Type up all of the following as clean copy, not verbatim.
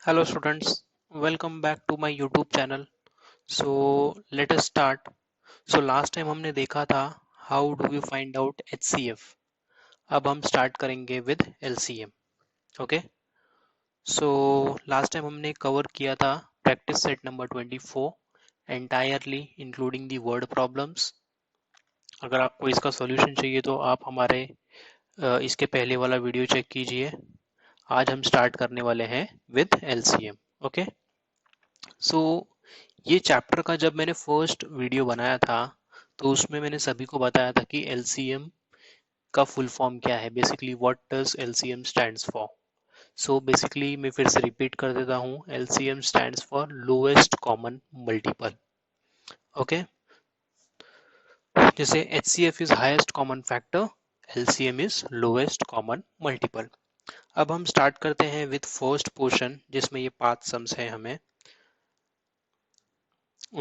Hello students, welcome back to my YouTube channel. So let us start. So last time हमने देखा था how do we find out HCF. अब हम start करेंगे with LCM. Okay. So last time हमने cover किया था practice set number 24 entirely including the word problems. अगर आपको इसका solution चाहिए तो आप हमारे इसके पहले वाला वीडियो चेक कीजिए. आज हम स्टार्ट करने वाले हैं with LCM. Okay. सो ये चैप्टर का जब मैंने फर्स्ट वीडियो बनाया था तो उसमें मैंने सभी को बताया था कि एलसीएम का फुल फॉर्म क्या है. Basically what does LCM stands for. So basically मैं फिर से रिपीट कर देता हूँ. LCM stands for lowest common multiple. Okay. जैसे HCF is highest common factor, LCM is lowest common multiple. अब हम स्टार्ट करते हैं विथ फर्स्ट पोर्शन जिसमें ये 5 सम्स हैं हमें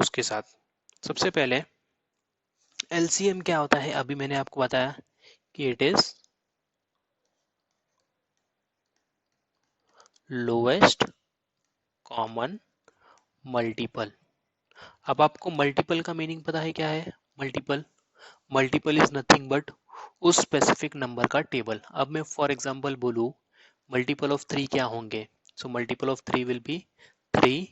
उसके साथ. सबसे पहले एलसीएम क्या होता है अभी मैंने आपको बताया कि it is lowest common multiple. अब आपको मल्टीपल का मीनिंग पता है क्या है. Multiple multiple is nothing but उस स्पेसिफिक नंबर का टेबल. अब मैं फॉर एग्जांपल बोलूं मल्टीपल ऑफ 3 क्या होंगे. So multiple of 3 will be 3,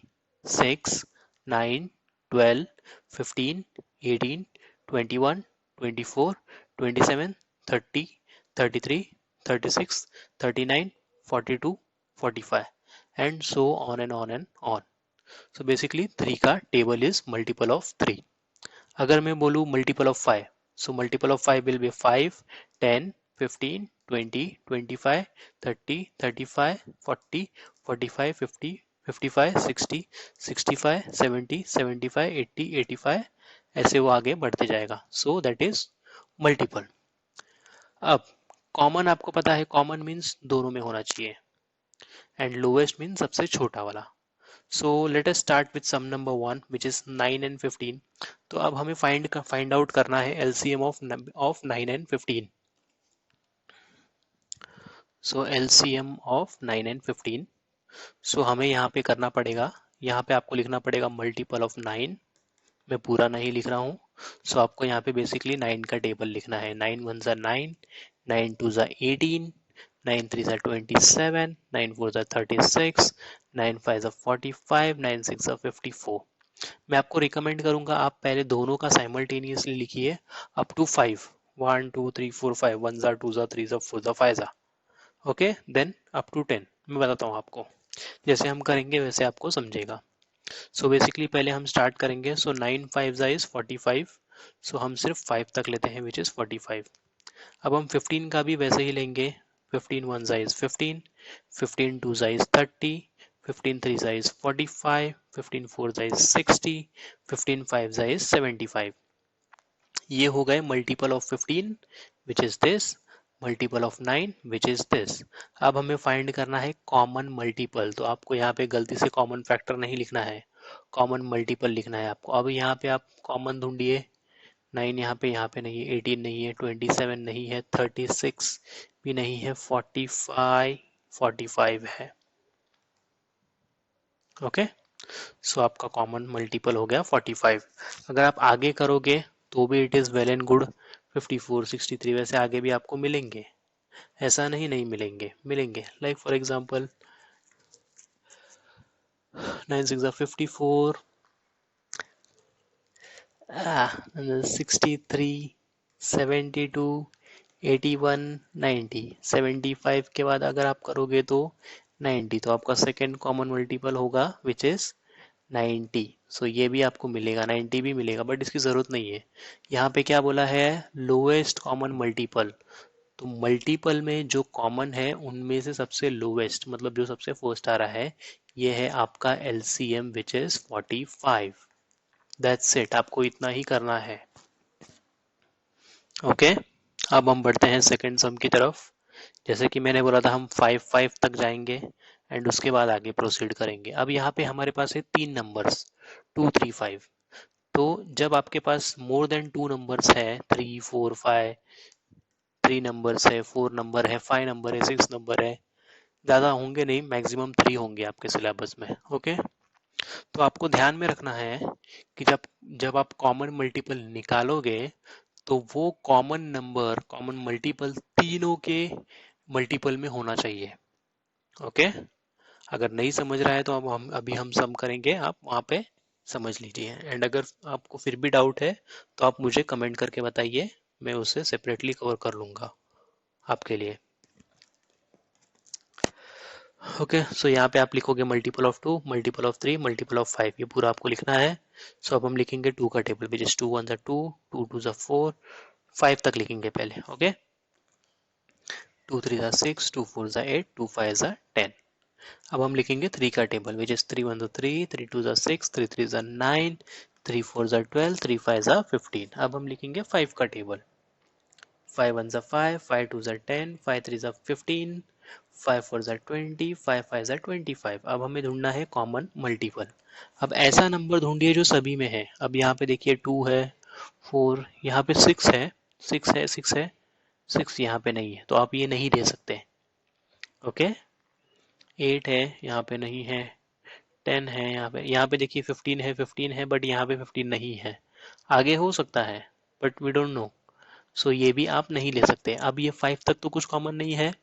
6, 9, 12, 15, 18, 21, 24, 27, 30, 33, 36, 39, 42, 45 and so on and on and on. So basically 3 का टेबल इज मल्टीपल ऑफ 3. अगर मैं बोलूँ multiple of 5, so multiple of 5 will be 5, 10, 15, 20, 25, 30, 35, 40, 45, 50, 55, 60, 65, 70, 75, 80, 85 ऐसे वो आगे बढ़ते जाएगा. So that is multiple. अब कॉमन आपको पता है, कॉमन मीन्स दोनों में होना चाहिए एंड लोएस्ट मीन्स सबसे छोटा वाला. So let us start with sum number 1 which is 9 and 15. तो अब हमें फाइंड आउट करना है LCM of 9 and 15. So LCM of 9 and 15. सो हमें यहाँ पे करना पड़ेगा, यहाँ पे आपको लिखना पड़ेगा मल्टीपल ऑफ 9. मैं पूरा नहीं लिख रहा हूँ. सो आपको यहाँ पे बेसिकली 9 का टेबल लिखना है. 9 1 ज़ा 9, 9 2 ज़ा 18, 9 3 ज़ा 27, 9 4 ज़ा 36, 9 5 ज़ा 45, 9 6 ज़ा 54. मैं आपको रिकमेंड करूंगा आप पहले दोनों का साइमल्टेनियसली लिखिए अप टू 5. 1 2 3 4 5, 1 ज़ा 2 ज़ा 3 ज़ा 4 ज़ा 5 ज़ा. Okay, then up to 10. मैं बताता हूँ आपको, जैसे हम करेंगे वैसे आपको समझेगा. सो बेसिकली पहले हम स्टार्ट करेंगे. सो 9 5 ज़ा इज 45. सो हम सिर्फ 5 तक लेते हैं विच इज 45. अब हम 15 का भी वैसे ही लेंगे. 15 1 ज़ा इज 15, 15 2 ज़ा इज 30, 15 3 ज़ा इज 45, 15 4 ज़ा इज 60, 15 5 ज़ा इज 75. ये हो गए multiple of 15 which is this, multiple of 9 which is this. अब हमें फाइंड करना है कॉमन मल्टीपल. तो आपको यहाँ पे गलती से कॉमन फैक्टर नहीं लिखना है, कॉमन मल्टीपल लिखना है आपको. अब यहाँ पे आप कॉमन ढूंढिए. 9 यहाँ पे नहीं है, 18 नहीं है, 27 नहीं है, 36 भी नहीं है, 45 है. ओके. सो आपका कॉमन मल्टीपल हो गया 45. अगर आप आगे करोगे तो भी it is well and good. 54 63 वैसे आगे भी आपको मिलेंगे, ऐसा नहीं मिलेंगे, मिलेंगे. Like for example 9 6 54, 63, 72, 81, 90. 75 के बाद अगर आप करोगे तो 90. तो आपका सेकेंड कॉमन मल्टीपल होगा विच इज 90. सो ये भी आपको मिलेगा, 90 भी मिलेगा, बट इसकी ज़रूरत नहीं है. यहाँ पे क्या बोला है, लोएस्ट कॉमन मल्टीपल. तो मल्टीपल में जो कॉमन है उनमें से सबसे लोएस्ट मतलब जो सबसे फर्स्ट आ रहा है ये है आपका LCM which is 45. That's it, आपको इतना ही करना है. ओके. अब हम बढ़ते हैं सेकंड सम की तरफ. जैसे कि मैंने बोला था हम 5 5 तक जाएंगे एंड उसके बाद आगे प्रोसीड करेंगे. अब यहाँ पे हमारे पास है 3 नंबर्स 2 3 5. तो जब आपके पास मोर देन 2 नंबर्स है, 3 4 5, 3 नंबर्स है, 4 नंबर है, 5 नंबर है, 6 नंबर है, ज़्यादा होंगे नहीं, मैक्सिमम 3 होंगे आपके सिलेबस में। ओके, तो आपको ध्यान में रखना है कि जब जब आप कॉमन मल्टीपल निकालोगे तो वो कॉमन नंबर, कॉमन मल्टीपल तीनों के मल्टीपल में होना चाहिए। ओके, अगर नहीं समझ रहा है तो अब हम अभी हम सम करेंगे, आप वहाँ पे समझ लीजिए। एंड अगर आपको फिर भी डाउट है तो आप मुझे कमेंट करके बताइए, मैं उसे सेपरेटली कवर कर लूँगा आपके लिए। ओके, सो यहाँ पे आप लिखोगे multiple of 2, multiple of 3, multiple of 5, ये पूरा आपको लिखना है। सो अब हम लिखेंगे 2 का टेबल, विच इज 2 1 2, 2 2 4, 5 तक लिखेंगे पहले। ओके, 2 3 6, 2 4 8, 2 5 10। अब हम लिखेंगे 3 का टेबल, विच इज 3 1 3, 3 2 6, 3 3 9, 3 4 12, 3 5 15। अब हम लिखेंगे 5 का टेबल, 5 1 5, 5 2 10, 5 3 15, 5 4 20, 5 5 25। अब हमें ढूंढना है कॉमन मल्टीपल। अब ऐसा नंबर ढूंढिए जो सभी में है। अब यहाँ पे देखिए 2 है, 4, यहाँ पे 6 है, 6 है, 6 है, 6 यहाँ पे नहीं है, तो आप ये नहीं दे सकते। ओके, 8 है, यहाँ पे नहीं है, 10 है, यहाँ पे देखिए 15 है, 15 है, बट यहाँ पे 15 नहीं है। आगे हो सकता है, बट वी डोंट नो। सो ये भी आप नहीं ले सकते। अब ये 5 तक तो कुछ कॉमन नहीं है,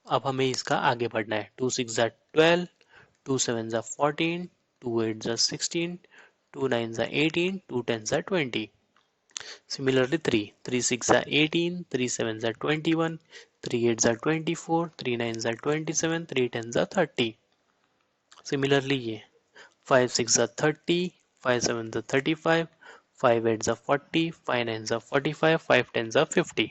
अब हमें इसका आगे बढ़ना है। 2 6 12, 2 7 14, 2 8 16, 2 9 18, 2 10 20। Similarly 3 3 6 18, 3 7 21, 3 8 24, 3 9 27, 3 10 30। Similarly ये 5 6 30, 5 7 35, 5 8 40, 5 9 45, 5 10 50।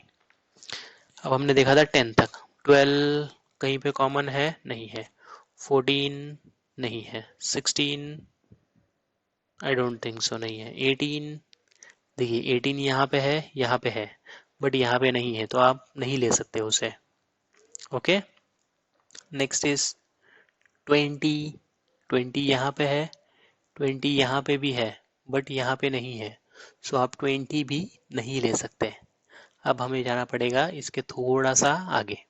अब हमने देखा था 10 तक। 12 कहीं पे कॉमन है? नहीं है। 14 नहीं है। 16 आई डोंट थिंक सो, नहीं है। 18 देखिए 18 यहाँ पे है, यहाँ पे है, बट यहाँ पे नहीं है, तो आप नहीं ले सकते उसे। Okay, next is 20। 20 यहाँ पे है, 20 यहाँ पे भी है, बट यहाँ पे नहीं है, सो आप 20 भी नहीं ले सकते। अब हमें जाना पड़ेगा इसके थोड़ा सा आगे।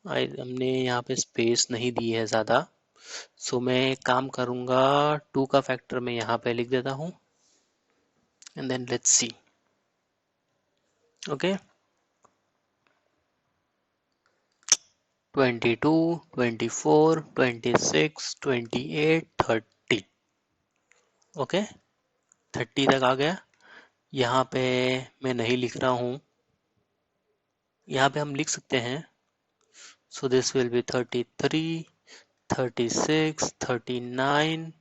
हमने यहाँ पे स्पेस नहीं दी है ज़्यादा, सो मैं एक काम करूँगा, 2 का फैक्टर मैं यहाँ पे लिख देता हूँ, and then let's see. Okay, 22, 24, 26, 28, 30। Okay, 30 तक आ गया। यहाँ पे मैं नहीं लिख रहा हूँ, यहाँ पे हम लिख सकते हैं। So this will be 33, 36, 39,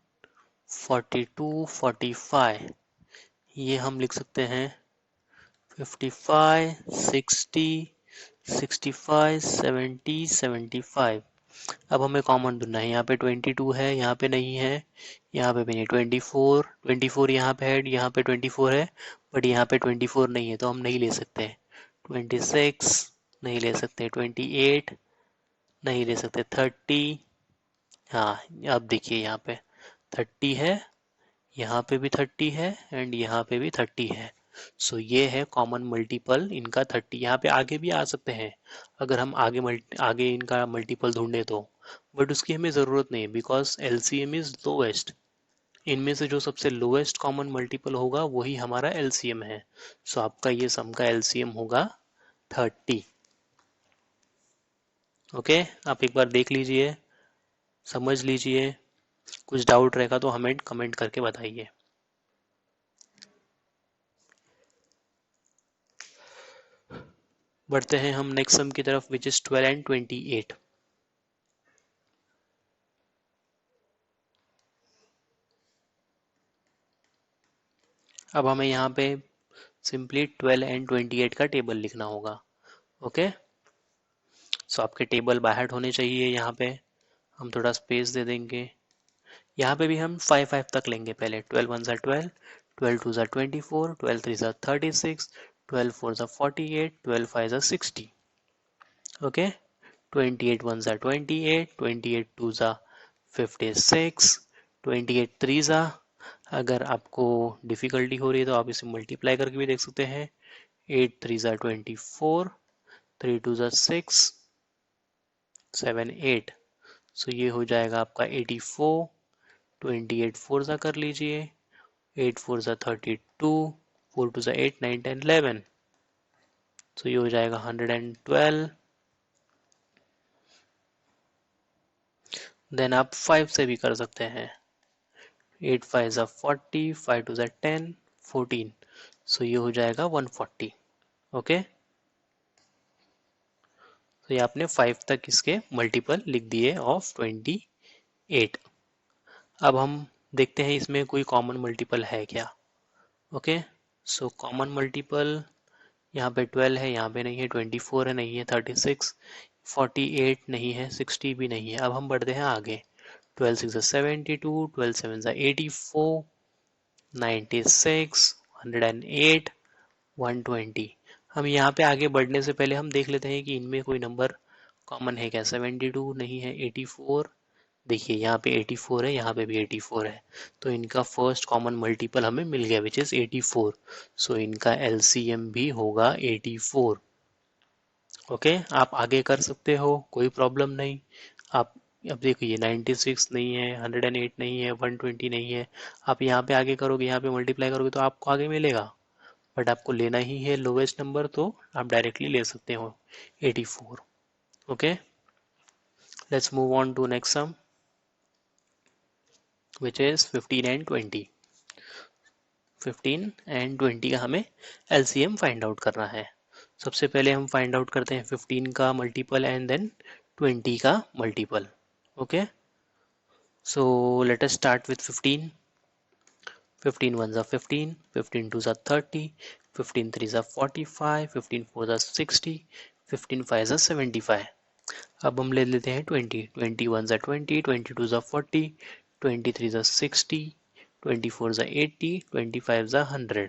42, 45। ये हम लिख सकते हैं 55, 60, 65, 70, 75। अब हमें कॉमन ढूंढना है। यहाँ पे 22 है, यहाँ पे नहीं है, यहाँ पे भी नहीं। 24, 24 यहाँ पे है, यहाँ पे 24 है, बट यहाँ पे 24 नहीं है, तो हम नहीं ले सकते। 26 नहीं ले सकते, 28 नहीं ले सकते, 30, हाँ अब देखिए यहाँ पे 30 है, यहाँ पे भी 30 है, एंड यहाँ पे भी 30 है। सो ये है कॉमन मल्टीपल इनका 30। यहाँ पे आगे भी आ सकते हैं अगर हम आगे इनका मल्टीपल ढूंढे तो, बट उसकी हमें ज़रूरत नहीं है, बिकॉज एलसीएम इज लोएस्ट। इनमें से जो सबसे लोएस्ट कॉमन मल्टीपल होगा वही हमारा एलसीएम है। सो आपका ये सम का एलसीएम होगा 30। ओके, आप एक बार देख लीजिए, समझ लीजिए, कुछ डाउट रहेगा तो हमें कमेंट करके बताइए। बढ़ते हैं हम नेक्स्ट सम की तरफ, विच इज 12 एंड 28। अब हमें यहाँ पे सिंपली 12 एंड 28 का टेबल लिखना होगा। ओके, सो आपके टेबल बाहर होने चाहिए। यहाँ पे हम थोड़ा स्पेस दे देंगे। यहाँ पे भी हम 5 5 तक लेंगे पहले। 12 1 12, 12 2 24, 12 3 36, 12 4 48, 12 5 60। ओके, 28 1 28, 28 2 56, 28 3 अगर आपको डिफिकल्टी हो रही है तो आप इसे मल्टीप्लाई करके भी देख सकते हैं। 8 3 ज़ा 24, 3 2 ज़ा 6, 7 8, सो ये हो जाएगा आपका 84, 28 4 ज़ा कर लीजिए, 8 4 ज़ा 32, 4 2 ज़ा 8, 9 10 11, सो ये हो जाएगा 112। देन आप 5 से भी कर सकते हैं, 8 5 ज़ा 40, 5 2 ज़ा 10, 14, सो ये हो जाएगा 140। ओके, तो ये आपने 5 तक इसके मल्टीपल लिख दिए ऑफ 28। अब हम देखते हैं इसमें कोई कॉमन मल्टीपल है क्या। ओके, सो कॉमन मल्टीपल यहाँ पे 12 है, यहाँ पे नहीं है, 24 है, नहीं है, 36, 48 नहीं है, 60 भी नहीं है। अब हम बढ़ते हैं आगे, 12 6 72, 12 7 84, 96, 108, 120। हम यहाँ पे आगे बढ़ने से पहले हम देख लेते हैं कि इनमें कोई नंबर कॉमन है क्या। 72 नहीं है, 84, देखिए यहाँ पे 84 है, यहाँ पे भी 84 है, तो इनका फर्स्ट कॉमन मल्टीपल हमें मिल गया विच इज 84। सो इनका एलसीएम भी होगा 84। ओके, आप आगे कर सकते हो, कोई प्रॉब्लम नहीं। आप अब देखिए 96 नहीं है, 108 नहीं है, 120 नहीं है, आप यहाँ पे आगे करोगे, यहाँ पे मल्टीप्लाई करोगे तो आपको आगे मिलेगा, बट आपको लेना ही है लोवेस्ट नंबर, तो आप डायरेक्टली ले सकते हो 84। Okay, let's move on to next sum which is 15 and 20। 15 and 20 का हमें एलसीएम फाइंड आउट करना है। सबसे पहले हम फाइंड आउट करते हैं 15 का मल्टीपल एंड देन 20 का multiple. Okay, so let us start with 15। 15 1 ज़ा 15, 15 2 ज़ा 30, 15 3 ज़ा 45, 15 4 ज़ा 60, 15 5 ज़ा 75। अब हम ले लेते हैं 20, 21 ज़ा 20, 22 ज़ा 40, 23 ज़ा 60, 24 ज़ा 80, 25 ज़ा 100।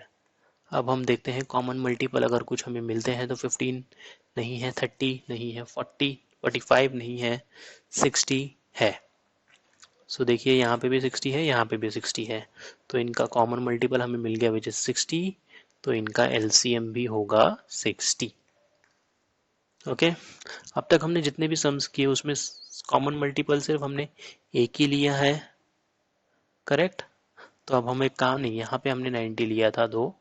अब हम देखते हैं कॉमन मल्टीपल अगर कुछ हमें मिलते हैं तो 15 नहीं है, 30 नहीं है, 40 45 नहीं है, 60 है। सो देखिए यहाँ पे भी 60 है, यहाँ पे भी 60 है, तो इनका कॉमन मल्टीपल हमें मिल गया विच इज 60, तो इनका एलसीएम भी होगा 60। ओके, अब तक हमने जितने भी सम्स किए उसमें कॉमन मल्टीपल सिर्फ हमने एक ही लिया है, करेक्ट। तो अब हम एक काम नहीं, यहाँ पे हमने 90 लिया था, दो,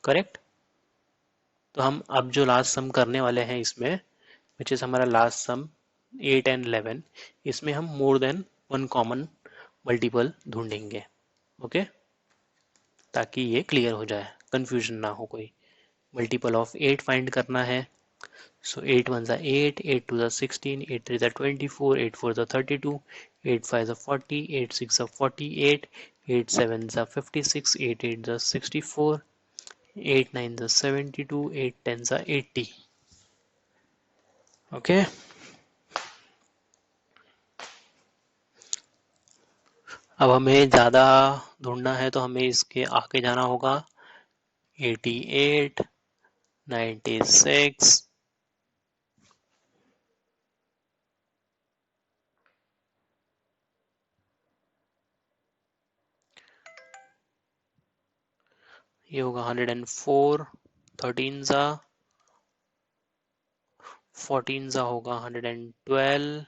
करेक्ट। तो हम अब जो लास्ट सम करने वाले हैं इसमें विच इज हमारा लास्ट सम 8 एंड 11, इसमें हम more than one common multiple ढूंढेंगे। ओके, ताकि ये क्लियर हो जाए, कंफ्यूजन ना हो कोई। मल्टीपल ऑफ 8 फाइंड करना है। सो 8 1 ज़ा 8, 8 2 ज़ा 16, 8 3 ज़ा 24, 8 4 ज़ा 32, 8 5 ज़ा 40, 8 6 ज़ा 48, 8 7 ज़ा 56, 8 8 ज़ा 64, 8 9 ज़ा 72, 8 10 ज़ा 80। ओके, अब हमें ज़्यादा ढूंढना है तो हमें इसके आगे जाना होगा। 88, 96, ये होगा 104, 13 ज़ा 14 ज़ा होगा 112,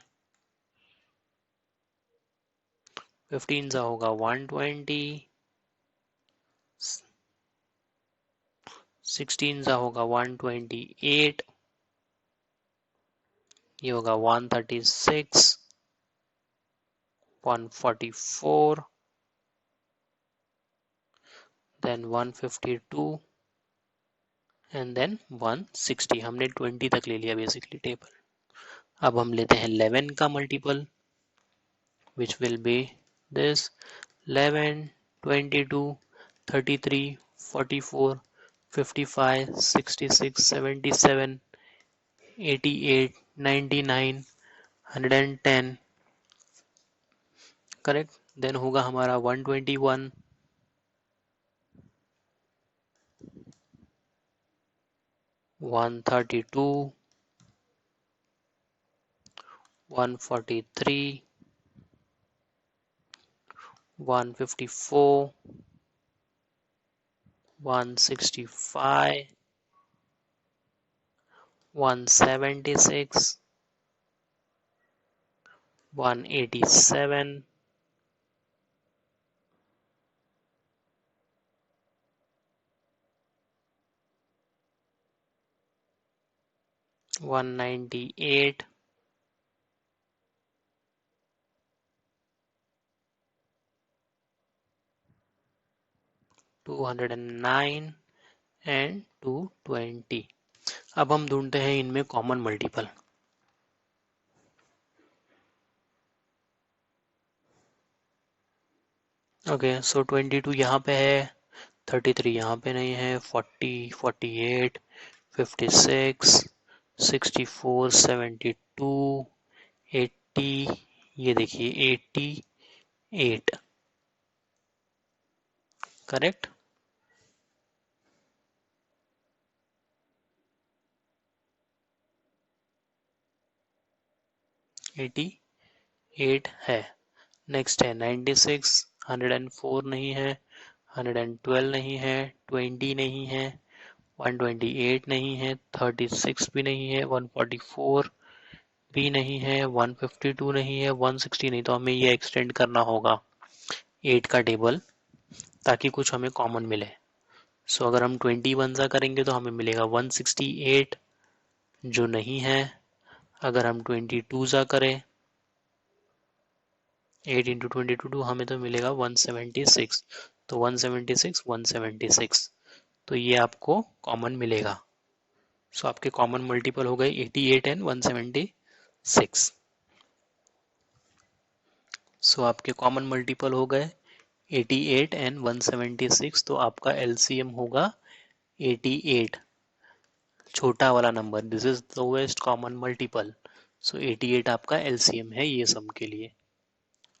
15 ज़ा होगा 120, 16 ज़ा होगा 128, ये होगा 136, 144, देन 152 एंड देन 160। हमने 20 तक ले लिया बेसिकली टेबल। अब हम लेते हैं 11 का multiple which will be this 11, 22, 33, 44, 55, 66, 77, 88, 99, 110, correct. Then होगा हमारा 121, 132, 143, 154, 165, 176, 187, 198, 209 एंड 220। अब हम ढूंढते हैं इनमें कॉमन मल्टीपल। ओके, सो 22 यहाँ पे है, 33 यहाँ पे नहीं है, 40, 48, 56, 64, 72, 80, ये देखिए 88, करेक्ट। 88 है। नेक्स्ट है 96, 104 नहीं है, 112 नहीं है, 20 नहीं है, 128 नहीं है, 36 भी नहीं है, 144 भी नहीं है, 152 नहीं है, 160 नहीं। तो हमें ये एक्सटेंड करना होगा 8 का टेबल, ताकि कुछ हमें कॉमन मिले। सो अगर हम 21 सा करेंगे तो हमें मिलेगा 168, जो नहीं है। अगर हम 22 सा करें, 8 इंटू 22 हमें तो मिलेगा 176। तो 176, 176, तो ये आपको कॉमन मिलेगा। सो आपके कॉमन मल्टीपल हो गए 88 एंड 176। सो आपके कॉमन मल्टीपल हो गए 88 एंड 176। तो आपका एलसीएम होगा 88, छोटा वाला number, this is lowest common multiple. So 88 आपका एलसीएम है ये सम के लिए।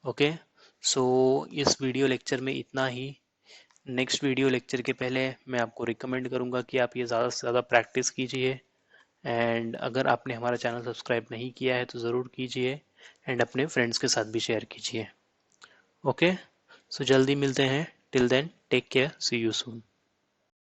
ओके, सो इस वीडियो लेक्चर में इतना ही। नेक्स्ट वीडियो लेक्चर के पहले मैं आपको रिकमेंड करूंगा कि आप ये ज़्यादा से ज़्यादा प्रैक्टिस कीजिए। एंड अगर आपने हमारा चैनल सब्सक्राइब नहीं किया है तो ज़रूर कीजिए, एंड अपने फ्रेंड्स के साथ भी शेयर कीजिए। ओके, सो जल्दी मिलते हैं। Till then take care, see you soon.